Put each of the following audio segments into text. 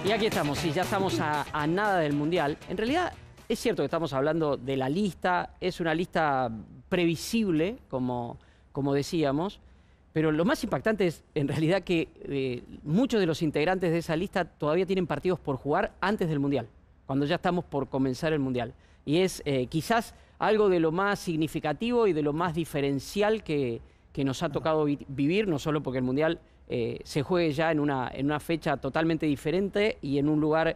Y aquí estamos, sí, ya estamos a nada del Mundial. En realidad, es cierto que estamos hablando de la lista, es una lista previsible, como decíamos, pero lo más impactante es, en realidad, que muchos de los integrantes de esa lista todavía tienen partidos por jugar antes del Mundial, cuando ya estamos por comenzar el Mundial. Y es quizás algo de lo más significativo y de lo más diferencial que nos ha tocado vivir, no solo porque el Mundial se juegue ya en una fecha totalmente diferente y en un lugar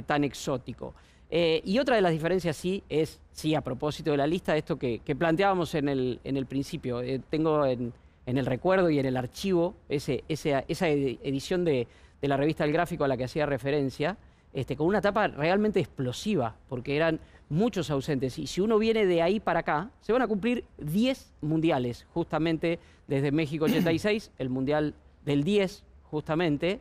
tan exótico. Y otra de las diferencias sí, a propósito de la lista, esto que planteábamos en el principio. Tengo en el recuerdo y en el archivo esa edición de la revista El Gráfico a la que hacía referencia, con una etapa realmente explosiva, porque eran muchos ausentes. Y si uno viene de ahí para acá, se van a cumplir 10 mundiales, justamente desde México 86, el Mundial del 10, justamente,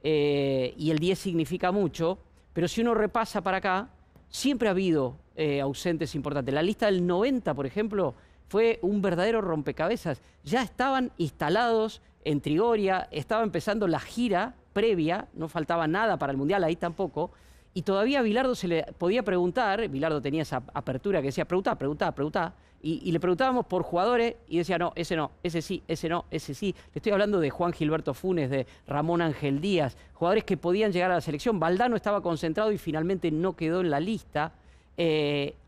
y el 10 significa mucho, pero si uno repasa para acá, siempre ha habido ausentes importantes. La lista del 90, por ejemplo, fue un verdadero rompecabezas. Ya estaban instalados en Trigoria, estaba empezando la gira previa, no faltaba nada para el Mundial, ahí tampoco, y todavía a Bilardo se le podía preguntar, Bilardo tenía esa apertura que decía, preguntá, y le preguntábamos por jugadores y decía, no, ese sí, ese no, ese sí. Le estoy hablando de Juan Gilberto Funes, de Ramón Ángel Díaz, jugadores que podían llegar a la selección. Valdano estaba concentrado y finalmente no quedó en la lista.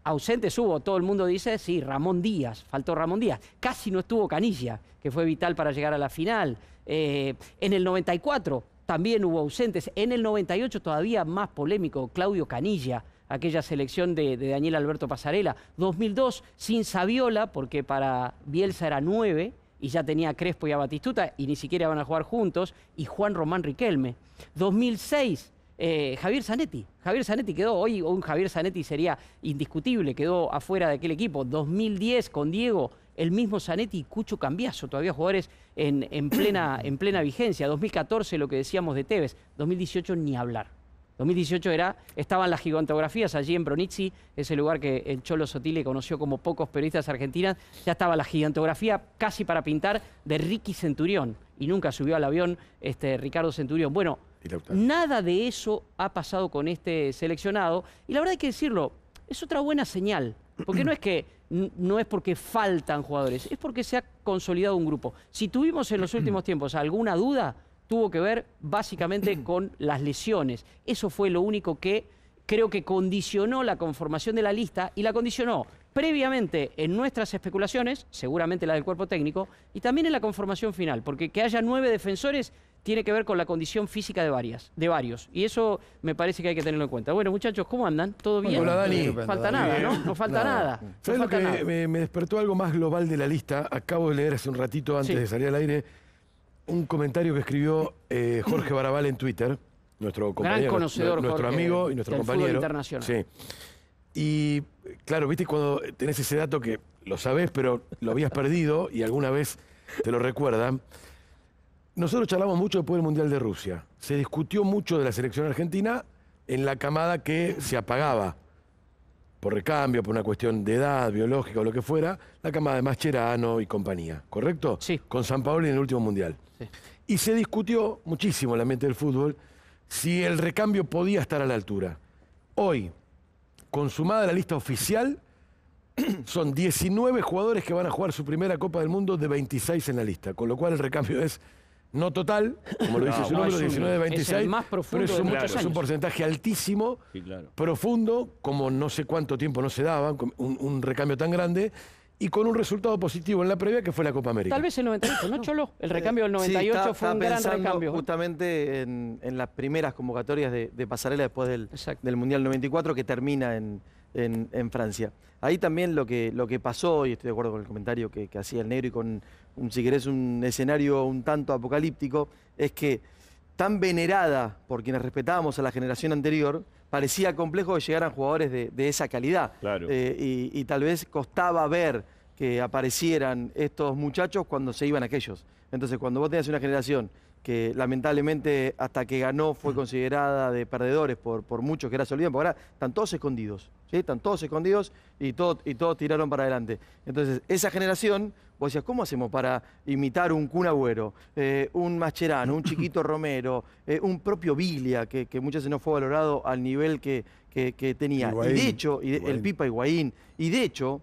Ausentes hubo, todo el mundo dice, sí, Ramón Díaz, faltó Ramón Díaz. Casi no estuvo Canilla, que fue vital para llegar a la final. En el 94 también hubo ausentes. En el 98 todavía más polémico, Claudio Canilla, aquella selección de Daniel Alberto Pasarela. 2002 sin Saviola, porque para Bielsa era 9 y ya tenía a Crespo y a Batistuta y ni siquiera van a jugar juntos, y Juan Román Riquelme. 2006, Javier Zanetti. Javier Zanetti quedó, hoy un Javier Zanetti sería indiscutible, quedó afuera de aquel equipo. 2010 con Diego, el mismo Zanetti y Cucho Cambiaso, todavía jugadores en plena vigencia. 2014 lo que decíamos de Tevez, 2018 ni hablar. 2018 estaban las gigantografías allí en Bronici, ese lugar que el Cholo Sotile conoció como pocos periodistas argentinos. Ya estaba la gigantografía casi para pintar de Ricky Centurión, y nunca subió al avión Ricardo Centurión. Bueno, nada de eso ha pasado con este seleccionado, y la verdad hay que decirlo, es otra buena señal, porque no es porque faltan jugadores, es porque se ha consolidado un grupo. Si tuvimos en los últimos tiempos alguna duda, tuvo que ver básicamente con las lesiones. Eso fue lo único que creo que condicionó la conformación de la lista, y la condicionó previamente en nuestras especulaciones, seguramente la del cuerpo técnico, y también en la conformación final, porque que haya 9 defensores tiene que ver con la condición física de varios. Y eso me parece que hay que tenerlo en cuenta. Bueno, muchachos, ¿cómo andan? ¿Todo bien? Hola, Dani. No falta nada, ¿no? No falta nada. ¿Sabes lo que me despertó algo más global de la lista? Acabo de leer hace un ratito, antes de salir al aire, un comentario que escribió Jorge Barabal en Twitter, nuestro compañero, gran conocedor, nuestro Jorge, amigo y nuestro del compañero. fútbol internacional. Sí. Y claro, viste cuando tenés ese dato que lo sabés, pero lo habías perdido y alguna vez te lo recuerdan. Nosotros charlamos mucho después del Mundial de Rusia. Se discutió mucho de la selección argentina en la camada que se apagaba por recambio, por una cuestión de edad, biológica o lo que fuera, la camada de Mascherano y compañía, ¿correcto? Sí. Con Sampaoli en el último Mundial. Sí. Y se discutió muchísimo en el ambiente del fútbol si el recambio podía estar a la altura. Hoy, consumada la lista oficial, son 19 jugadores que van a jugar su primera Copa del Mundo de 26 en la lista, con lo cual el recambio es no total, como lo dice su número, 19 de 26, es el más profundo pero de es un porcentaje altísimo, profundo, como no sé cuánto tiempo no se daba, un recambio tan grande, y con un resultado positivo en la previa, que fue la Copa América. Tal vez el 98, ¿no, Cholo? El recambio del 98 fue un gran recambio. Justamente en las primeras convocatorias de Pasarela después del Mundial 94, que termina en Francia. Ahí también lo que pasó, y estoy de acuerdo con el comentario que hacía el negro, y con, si querés, un escenario un tanto apocalíptico, es que tan venerada por quienes respetábamos a la generación anterior, parecía complejo que llegaran jugadores de esa calidad. Claro. Y tal vez costaba ver que aparecieran estos muchachos cuando se iban aquellos. Entonces, cuando vos tenías una generación que lamentablemente hasta que ganó fue considerada de perdedores por muchos que ahora se olvidan, porque ahora están todos escondidos, ¿sí? Están todos escondidos y todos tiraron para adelante. Entonces, esa generación, vos decías, ¿cómo hacemos para imitar un Kun Agüero, un Mascherano, un Chiquito Romero, un propio Biglia, que muchas veces no fue valorado al nivel que tenía? Higuaín, Y de hecho, el Pipa Higuaín, y de hecho,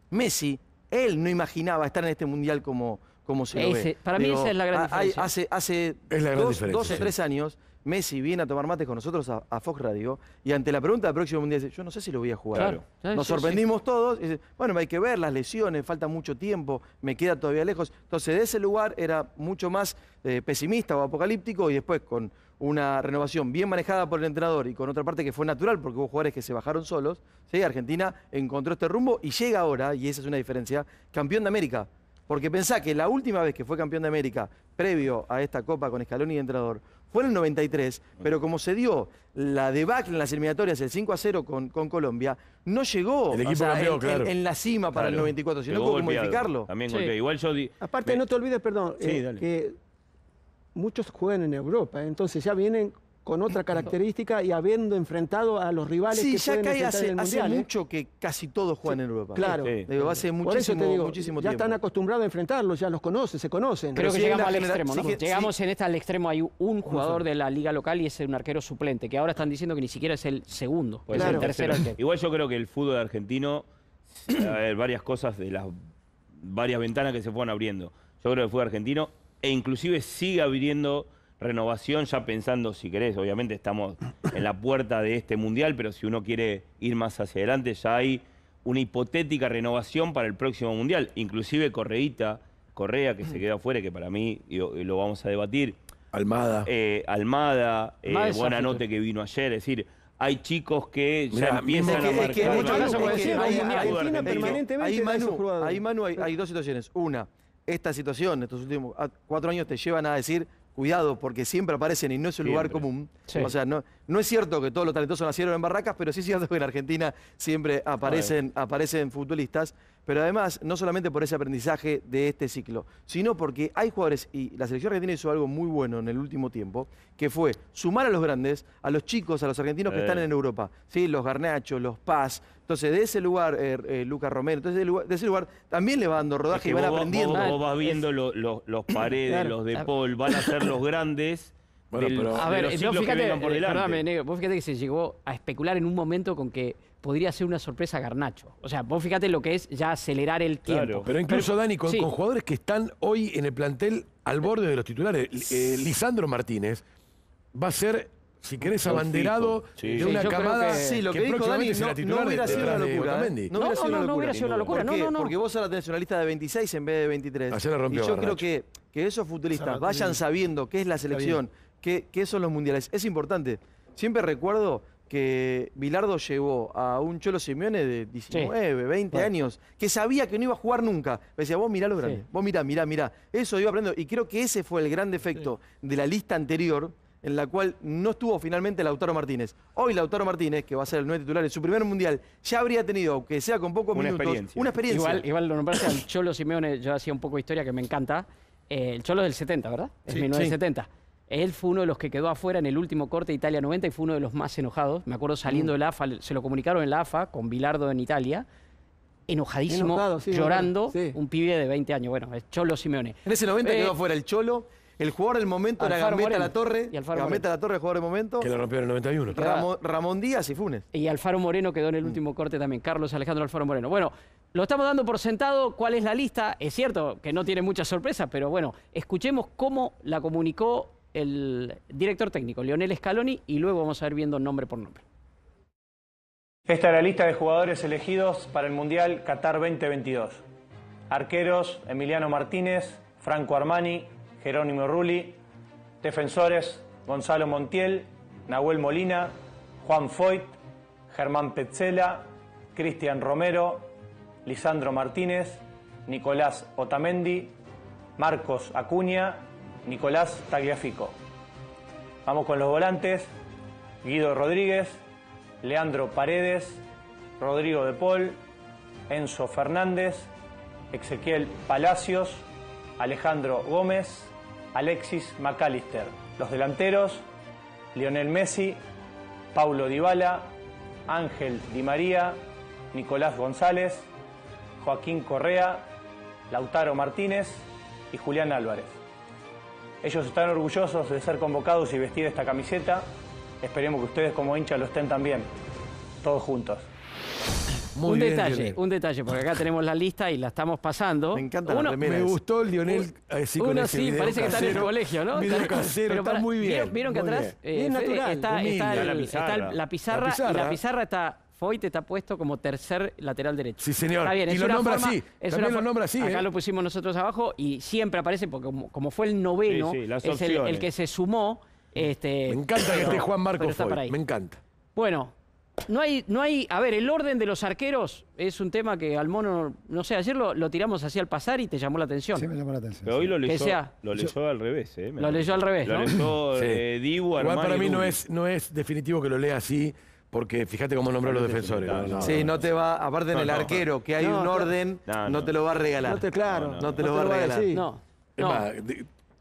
Messi, él no imaginaba estar en este Mundial como se lo ve. Para mí esa es la gran diferencia. Hace Es la gran diferencia, 2 o 3 años, Messi viene a tomar mates con nosotros a Fox Radio y ante la pregunta del próximo Mundial dice, yo no sé si lo voy a jugar. Claro. Nos sorprendimos todos. Y dice, bueno, hay que ver las lesiones, falta mucho tiempo, me queda todavía lejos. Entonces, de ese lugar era mucho más pesimista o apocalíptico y después con una renovación bien manejada por el entrenador y con otra parte que fue natural porque hubo jugadores que se bajaron solos, ¿sí? Argentina encontró este rumbo y llega ahora, y esa es una diferencia, campeón de América. Porque pensá que la última vez que fue campeón de América, previo a esta Copa con Scaloni y entrenador, fue en el 93, pero como se dio la debacle en las eliminatorias, el 5-0 con Colombia, no llegó El equipo campeón, claro. en la cima para el 94, sino hubo que modificarlo. También golpeado. Igual yo... Aparte, no te olvides, perdón, Sí, dale. que muchos juegan en Europa, entonces ya vienen con otra característica y habiendo enfrentado a los rivales Sí, que ya pueden que enfrentar en el hace Mundial. mucho que casi todos juegan en Europa. Claro. Sí. Digo, hace Por eso te digo, muchísimo ya tiempo. están acostumbrados a enfrentarlos, ya los conocen, se conocen. Creo que sí hay llegamos una al extremo, ¿no? sí que- Llegamos sí. en esta al extremo. Hay un jugador de la liga local y es un arquero suplente, que ahora están diciendo que ni siquiera es el segundo, Puede es ser el tercero arquero. Igual yo creo que el fútbol argentino, a ver, varias cosas de las varias ventanas que se fueron abriendo. Yo creo que el fútbol argentino, e inclusive sigue abriendo renovación, ya pensando, si querés, obviamente estamos en la puerta de este Mundial, pero si uno quiere ir más hacia adelante, ya hay una hipotética renovación para el próximo Mundial. Inclusive Correa, que se quedó afuera, que para mí, y lo vamos a debatir, Almada. Almada Almada, es Buenanote Safito. que vino ayer, es decir, hay chicos que Mirá, ya empiezan a Es que marcar. en muchos casos, como es que decía, hay- Argentina hay- permanentemente ahí, da esos Manu, jugadores. hay dos situaciones. Una, esta situación, estos últimos 4 años te llevan a decir, cuidado, porque siempre aparecen y no es un lugar Siempre. común. Sí. O sea, no es cierto que todos los talentosos nacieron en barracas, pero sí es cierto que en Argentina siempre aparecen futbolistas. Pero además, no solamente por ese aprendizaje de este ciclo, sino porque hay jugadores, y la selección argentina hizo algo muy bueno en el último tiempo, que fue sumar a los grandes, a los chicos, a los argentinos que están en Europa. ¿Sí? Los Garnacho, los Paz. Entonces, de ese lugar, Lucas Romero, entonces de ese lugar también le va dando Es rodaje que y van vos aprendiendo. vos vas viendo los Paredes, Claro. los de Paul, van a ser los grandes Bueno, pero- A de ver, los no, ciclos que fíjate, vengan por delante. perdóname, Negro, vos fíjate que se llegó a especular en un momento con que podría ser una sorpresa Garnacho. O sea, vos fíjate lo que es ya acelerar el Claro. tiempo. Pero incluso, Dani, con, sí. con jugadores que están hoy en el plantel al borde de los titulares. Lisandro Martínez va a ser, si querés, Un abanderado fijo. Sí. de Sí, una yo creo camada que- Sí, lo que dijo próximamente Dani será no titular hubiera sido una detrás de locura. Otamendi. No hubiera sido una no locura. hubiera sido una locura. ¿Por qué? No. Porque vos ahora tenés una lista de 26 en vez de 23. Ayer la rompió y yo Garnacho. creo que esos futbolistas Garnacho, vayan sí. sabiendo qué es la selección, qué son los mundiales. Es importante. Siempre recuerdo que Bilardo llevó a un Cholo Simeone de 19, 20 años, que sabía que no iba a jugar nunca. Me decía, vos mirá lo grande, Sí. vos mirá. Eso iba aprendiendo. Y creo que ese fue el gran defecto de la lista anterior, en la cual no estuvo finalmente Lautaro Martínez. Hoy Lautaro Martínez, que va a ser el 9 titular en su primer mundial, ya habría tenido, aunque sea con pocos Una minutos, experiencia. una experiencia. Igual lo nombraste al Cholo Simeone, yo hacía un poco de historia que me encanta. El Cholo es del 70, ¿verdad? Es Sí, 1970. Él fue uno de los que quedó afuera en el último corte de Italia 90 y fue uno de los más enojados. Me acuerdo saliendo de la AFA, se lo comunicaron en la AFA con Bilardo en Italia. Enojadísimo, Enojado, sí, llorando, sí. un pibe de 20 años. Bueno, es Cholo Simeone. En ese 90 Eh, quedó fuera el Cholo. El jugador del momento era Alfaro Gambetta Moreno. La Torre. Y Alfaro Gambetta La Torre, el jugador del momento. Que lo rompió en el 91. Ramón Díaz y Funes. Y Alfaro Moreno quedó en el último corte también, Carlos Alejandro Alfaro Moreno. Bueno, lo estamos dando por sentado. ¿Cuál es la lista? Es cierto que no tiene muchas sorpresas, pero bueno, escuchemos cómo la comunicó el director técnico, Lionel Scaloni, y luego vamos a ir viendo nombre por nombre. Esta es la lista de jugadores elegidos para el Mundial Qatar 2022. Arqueros, Emiliano Martínez, Franco Armani, Jerónimo Rulli. Defensores, Gonzalo Montiel, Nahuel Molina, Juan Foyt, Germán Petzela, Cristian Romero, Lisandro Martínez, Nicolás Otamendi, Marcos Acuña, Nicolás Tagliafico. Vamos con los volantes: Guido Rodríguez, Leandro Paredes, Rodrigo de Paul, Enzo Fernández, Ezequiel Palacios, Alejandro Gómez, Alexis McAllister. Los delanteros, Lionel Messi, Paulo Dybala, Ángel Di María, Nicolás González, Joaquín Correa, Lautaro Martínez y Julián Álvarez. Ellos están orgullosos de ser convocados y vestir esta camiseta. Esperemos que ustedes como hinchas lo estén también, todos juntos. Muy un bien, detalle, Lionel. un detalle, porque acá tenemos la lista y la estamos pasando. Me encanta la remera. Me gustó el Lionel así con Uno ese sí, video parece que está en el casero. colegio, ¿no? Video casero, Pero está muy bien. ¿Vieron que muy atrás bien. Bien Fede, natural, está humilde. la pizarra La pizarra. y la pizarra está... Foyt está puesto como tercer lateral derecho. Sí, señor. Está bien, Y es lo una nombra forma- así. es También una lo nombra así, Acá ¿eh? lo pusimos nosotros abajo y siempre aparece, porque como fue el noveno, Sí, sí, las es el opciones. que se sumó. Me encanta que esté Juan pero Marcos está por Foyt. ahí. Me encanta. Bueno, no hay... A ver, el orden de los arqueros es un tema que al mono... No sé, ayer lo tiramos así al pasar y te llamó la atención. Sí, me llamó la atención. Pero hoy lo leyó, sea. lo leyó al revés. Lo leyó al revés, Lo ¿no? leyó Sí. Dibu, Igual Armani, para mí Rulli. no es definitivo que lo lea así, porque fíjate cómo nombró a los defensores. Sí, no te va, aparte en el arquero, que hay No, un claro. orden, No, no te lo va a regalar. No te, claro, No te lo va a regalar. decir. No, Es no. más,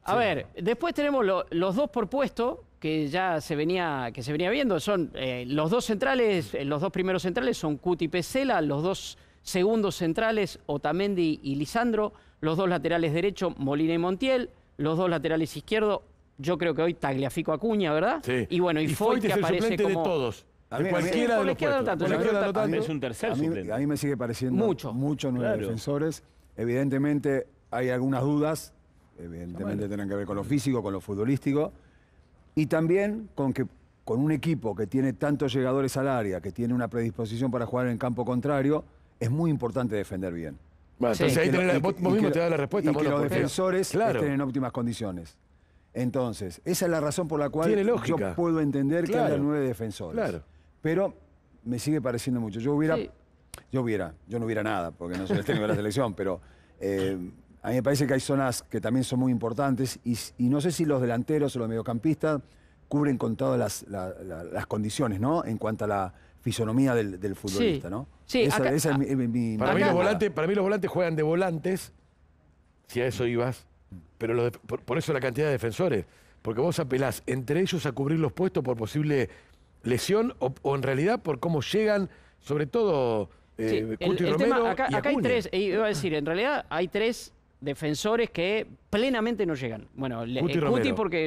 A ver, después tenemos los dos por puesto, que ya se venía viendo. Son los dos centrales, los dos primeros centrales son Cuti y Pesela, los dos segundos centrales, Otamendi y Lisandro, los dos laterales derechos, Molina y Montiel, los dos laterales izquierdos, yo creo que hoy Tagliafico Acuña, ¿verdad? sí. Y bueno, y Foyt que es el aparece suplente como... de todos. A mí- De a mí- cualquiera por de la los izquierda no puestos. tanto, Por la yo izquierda creo no que tanto. Es un tercer A mí, suplente. a mí me sigue pareciendo Mucho. nueve Claro. defensores. Evidentemente hay algunas dudas, evidentemente tienen que ver con lo físico, con lo futbolístico, y también con un equipo que tiene tantos llegadores al área, que tiene una predisposición para jugar en el campo contrario, es muy importante defender bien. Bueno, Sí. entonces ahí Y que tenés lo- la- y vos que- vos mismo y que te das la respuesta. Y que Mono, los porque- defensores Claro. estén en óptimas condiciones. Entonces, esa es la razón por la cual Tiene yo lógica. puedo entender que Claro. haya 9 defensores. Claro. Pero me sigue pareciendo mucho. Yo Sí. no hubiera nada, porque no soy el técnico de la selección, pero a mí me parece que hay zonas que también son muy importantes y no sé si los delanteros o los mediocampistas cubren con todas las condiciones, ¿no? En cuanto a la fisonomía del futbolista, Sí. ¿no? Sí, esa acá- esa es mi Para mí, Acá- los volantes juegan de volantes, si a eso ibas, pero por eso la cantidad de defensores. Porque vos apelás entre ellos a cubrir los puestos por posible lesión o en realidad por cómo llegan, sobre todo Sí, Cuti el Romero tema, acá y hay Acuña. tres, iba a decir, en realidad hay tres defensores que plenamente no llegan. Bueno, Cuti Romero. Cuti porque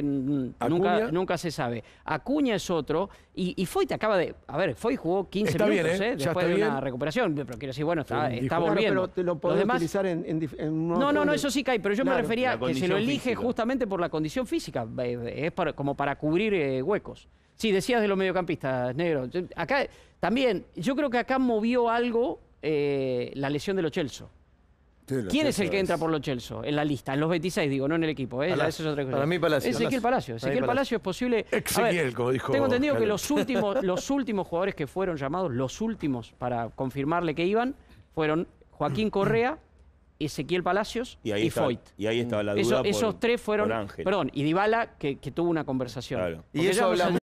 Acuña. nunca se sabe. Acuña es otro. Y Foyt acaba de... A ver, Foyt jugó 15 Está bien, minutos, ¿eh? Ya después está de una bien. recuperación. Pero quiero decir, bueno, está dijo- está Claro, volviendo. Pero te lo Los podés demás- utilizar en un no, eso sí cae, pero yo me Claro. refería La a que se lo condición elige física. justamente por la condición física. Es como para cubrir huecos. Sí, decías de los mediocampistas, negro. Acá también, yo creo que acá movió algo la lesión de Lo Celso. Sí, lo ¿Quién es el Celso que entra por Lo Celso? En la lista, en los 26, digo, no en el equipo. Palacio. Eso es otra cosa. Para mí, Palacio. Ezequiel Palacio. Para mí, Ezequiel Palacio es posible. A Ezequiel, ver, como dijo tengo entendido que Caleb. los últimos jugadores que fueron llamados, los últimos para confirmarle que iban, fueron Joaquín Correa, Ezequiel Palacios Y ahí, Foyt. y ahí estaba la duda Esos tres fueron. por Ángel. Perdón, y Dybala, que tuvo una conversación. Claro. Y Porque eso ya habla nos